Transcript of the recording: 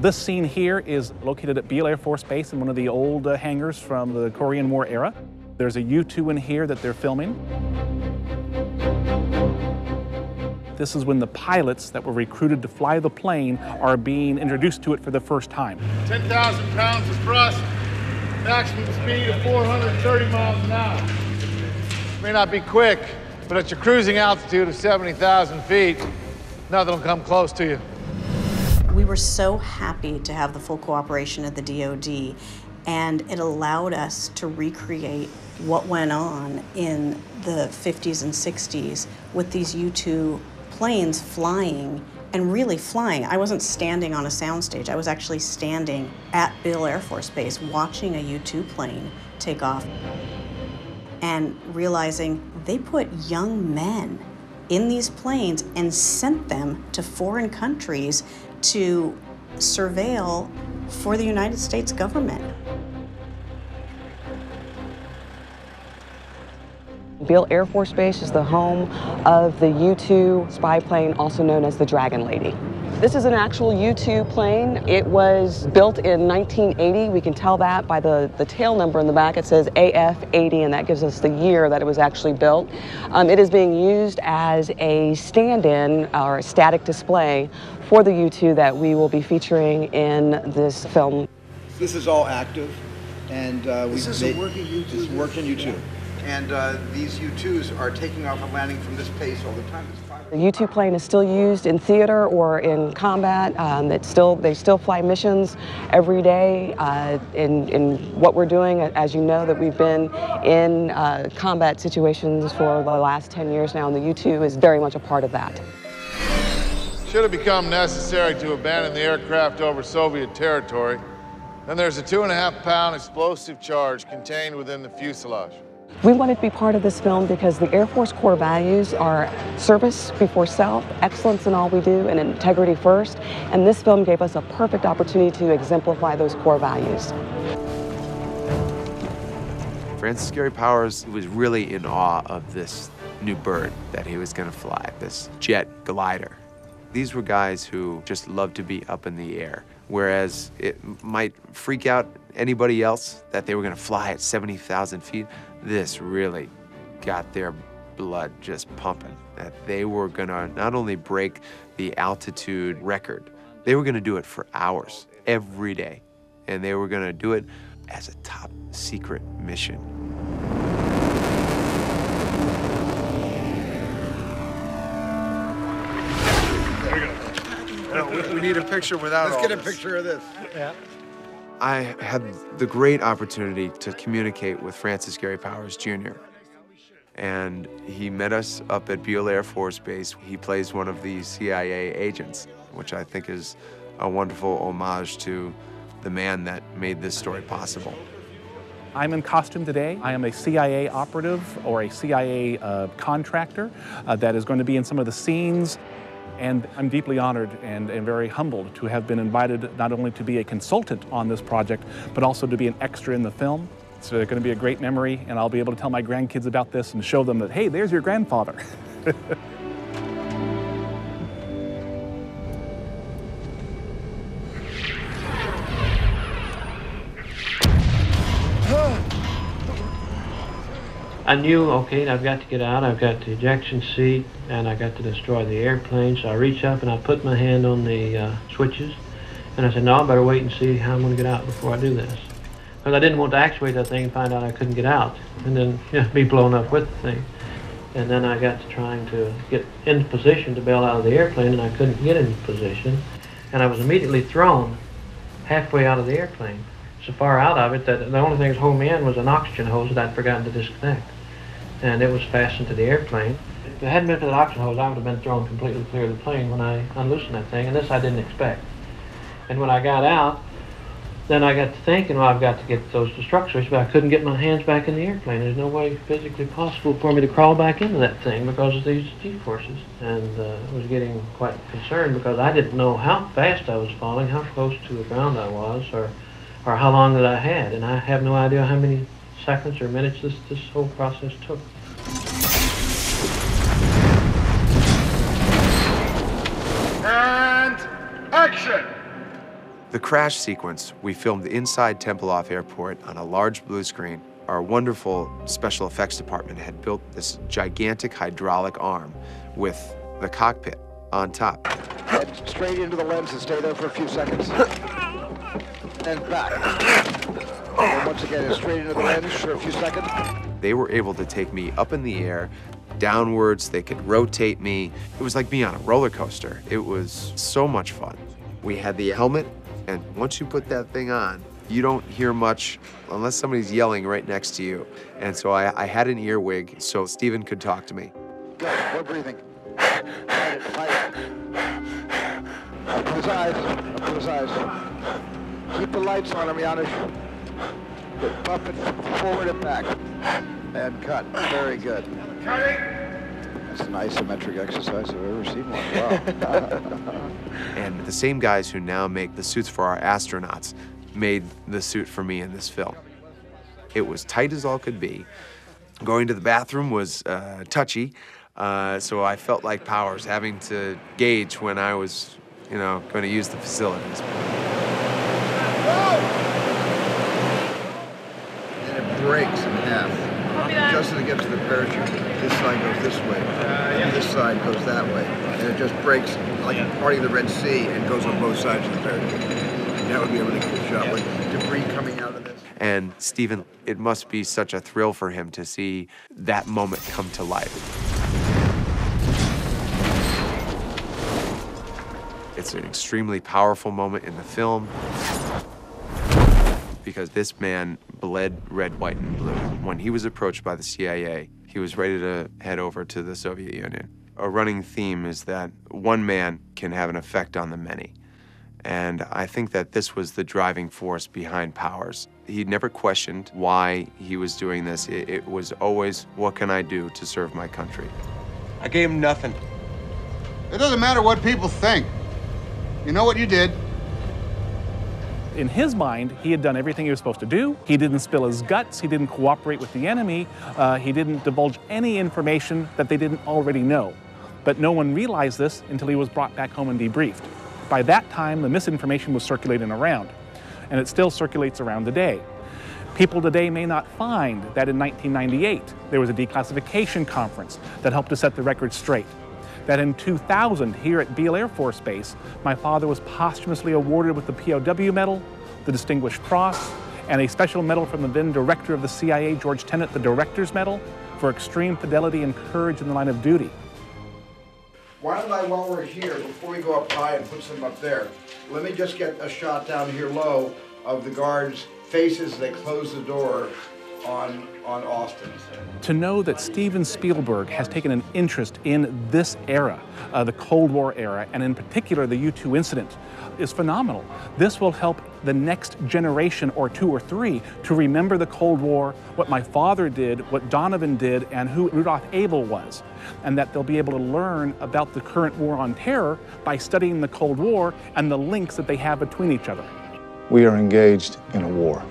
this scene here is located at Beale Air Force Base in one of the old hangars from the Korean War era. There's a U-2 in here that they're filming. This is when the pilots that were recruited to fly the plane are being introduced to it for the first time. 10,000 pounds of thrust, maximum speed of 430 miles an hour. May not be quick, but at your cruising altitude of 70,000 feet, nothing will come close to you. We were so happy to have the full cooperation of the DoD, and it allowed us to recreate what went on in the 50s and 60s with these U-2 planes flying, and really flying. I wasn't standing on a soundstage. I was actually standing at Beale Air Force Base watching a U-2 plane take off and realizing they put young men in these planes and sent them to foreign countries to surveil for the United States government. Beale Air Force Base is the home of the U-2 spy plane, also known as the Dragon Lady. This is an actual U-2 plane. It was built in 1980. We can tell that by the tail number in the back. It says AF-80, and that gives us the year that it was actually built. It is being used as a stand-in or a static display for the U-2 that we will be featuring in this film. This is all active, and this is a working U-2. This is working U-2. Yeah. And these U-2s are taking off and landing from this pace all the time. The U-2 plane is still used in theater or in combat. They still fly missions every day. In what we're doing, as you know, that we've been in combat situations for the last 10 years now, and the U-2 is very much a part of that. Should it become necessary to abandon the aircraft over Soviet territory, then there's a 2.5-pound explosive charge contained within the fuselage. We wanted to be part of this film because the Air Force core values are service before self, excellence in all we do, and integrity first. And this film gave us a perfect opportunity to exemplify those core values. Francis Gary Powers was really in awe of this new bird that he was going to fly, this jet glider. These were guys who just loved to be up in the air, whereas it might freak out anybody else that they were going to fly at 70,000 feet. This really got their blood just pumping, that they were going to not only break the altitude record, they were going to do it for hours, every day. And they were going to do it as a top secret mission. We need a picture without Let's get a picture of this. Yeah. I had the great opportunity to communicate with Francis Gary Powers Jr. And he met us up at Beale Air Force Base. He plays one of the CIA agents, which I think is a wonderful homage to the man that made this story possible. I'm in costume today. I am a CIA operative or a CIA contractor that is going to be in some of the scenes. And I'm deeply honored and very humbled to have been invited not only to be a consultant on this project, but also to be an extra in the film. It's going to be a great memory, and I'll be able to tell my grandkids about this and show them that, hey, there's your grandfather. I knew, okay, I've got to get out, I've got the ejection seat, and I got to destroy the airplane. So I reached up and I put my hand on the switches, and I said, no, I better wait and see how I'm going to get out before I do this. Because I didn't want to actuate that thing and find out I couldn't get out, and then be blown up with the thing. And then I got to trying to get into position to bail out of the airplane, and I couldn't get into position. And I was immediately thrown halfway out of the airplane, so far out of it that the only thing that was holding me in was an oxygen hose that I'd forgotten to disconnect. And it was fastened to the airplane. If it hadn't been for that oxygen hose, I would have been thrown completely clear of the plane when I unloosened that thing, and this I didn't expect. And when I got out, then I got to thinking, well, I've got to get those destruct switches, but I couldn't get my hands back in the airplane. There's no way physically possible for me to crawl back into that thing because of these G-forces. And I was getting quite concerned because I didn't know how fast I was falling, how close to the ground I was, or how long that I had. And I have no idea how many seconds or minutes this whole process took. And action! The crash sequence we filmed inside Tempelhof Airport on a large blue screen. Our wonderful special effects department had built this gigantic hydraulic arm with the cockpit on top. Head straight into the lens and stay there for a few seconds. And back. And once again, straight into the lens for a few seconds. They were able to take me up in the air, downwards, they could rotate me. It was like being on a roller coaster. It was so much fun. We had the helmet, and once you put that thing on, you don't hear much unless somebody's yelling right next to you. And so I had an earwig so Steven could talk to me. Good, more breathing. Fight it. Up to his eyes, up to his eyes. Keep the lights on him, Janusz. Good, bump it forward and back. And cut, very good. Cutting. That's an isometric exercise I've ever seen one, wow. And the same guys who now make the suits for our astronauts made the suit for me in this film. It was tight as all could be. Going to the bathroom was touchy, so I felt like Powers, having to gauge when I was, going to use the facilities. And it breaks in half. Just as it gets to the parachute, this side goes this way, and this side goes that way. And it just breaks like part of the Red Sea and goes on both sides of the parachute. And that would be a really cool shot with debris coming out of this. And Steven, it must be such a thrill for him to see that moment come to life. It's an extremely powerful moment in the film because this man bled red, white, and blue. When he was approached by the CIA, he was ready to head over to the Soviet Union. A running theme is that one man can have an effect on the many. And I think that this was the driving force behind Powers. He never questioned why he was doing this. It was always, what can I do to serve my country? I gave him nothing. It doesn't matter what people think. You know what you did? In his mind, he had done everything he was supposed to do. He didn't spill his guts. He didn't cooperate with the enemy. He didn't divulge any information that they didn't already know. But no one realized this until he was brought back home and debriefed. By that time, the misinformation was circulating around, and it still circulates around today. People today may not find that in 1998, there was a declassification conference that helped to set the record straight. That in 2000, here at Beale Air Force Base, my father was posthumously awarded with the POW Medal, the Distinguished Cross, and a special medal from the then director of the CIA, George Tenet, the Director's Medal, for extreme fidelity and courage in the line of duty. Why don't I, while we're here, before we go up high and put some up there, let me just get a shot down here low of the guards' faces as they close the door on Austin. To know that Steven Spielberg has taken an interest in this era, the Cold War era, and in particular the U-2 incident, is phenomenal. This will help the next generation or two or three to remember the Cold War, what my father did, what Donovan did, and who Rudolph Abel was. And that they'll be able to learn about the current war on terror by studying the Cold War and the links that they have between each other. We are engaged in a war.